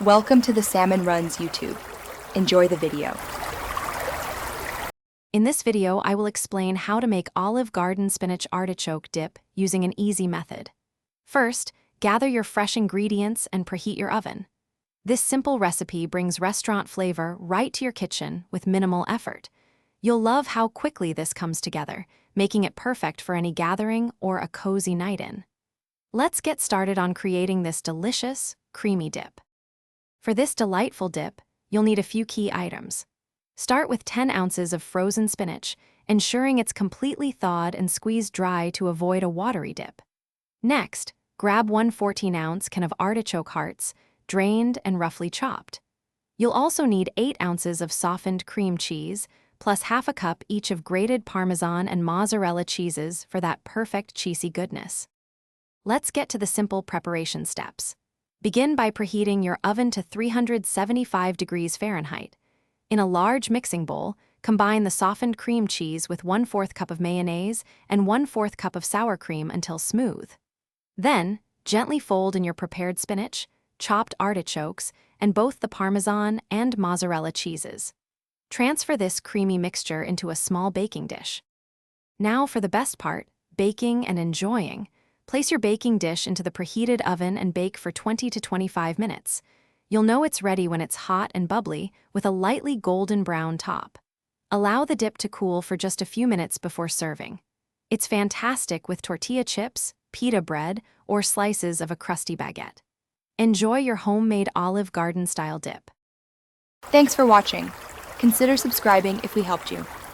Welcome to the Salmon Runs YouTube. Enjoy the video. In this video, I will explain how to make Olive Garden spinach artichoke dip using an easy method. First, gather your fresh ingredients and preheat your oven. This simple recipe brings restaurant flavor right to your kitchen with minimal effort. You'll love how quickly this comes together, making it perfect for any gathering or a cozy night in. Let's get started on creating this delicious, creamy dip. For this delightful dip, you'll need a few key items. Start with 10 ounces of frozen spinach, ensuring it's completely thawed and squeezed dry to avoid a watery dip. Next, grab 1 14-ounce can of artichoke hearts, drained and roughly chopped. You'll also need 8 ounces of softened cream cheese, plus half a cup each of grated Parmesan and mozzarella cheeses for that perfect cheesy goodness. Let's get to the simple preparation steps. Begin by preheating your oven to 375 degrees Fahrenheit. In a large mixing bowl, combine the softened cream cheese with 1/4 cup of mayonnaise and 1/4 cup of sour cream until smooth. Then, gently fold in your prepared spinach, chopped artichokes, and both the Parmesan and mozzarella cheeses. Transfer this creamy mixture into a small baking dish. Now for the best part, baking and enjoying. Place your baking dish into the preheated oven and bake for 20 to 25 minutes. You'll know it's ready when it's hot and bubbly with a lightly golden brown top. Allow the dip to cool for just a few minutes before serving. It's fantastic with tortilla chips, pita bread, or slices of a crusty baguette. Enjoy your homemade Olive Garden style dip. Thanks for watching. Consider subscribing if we helped you.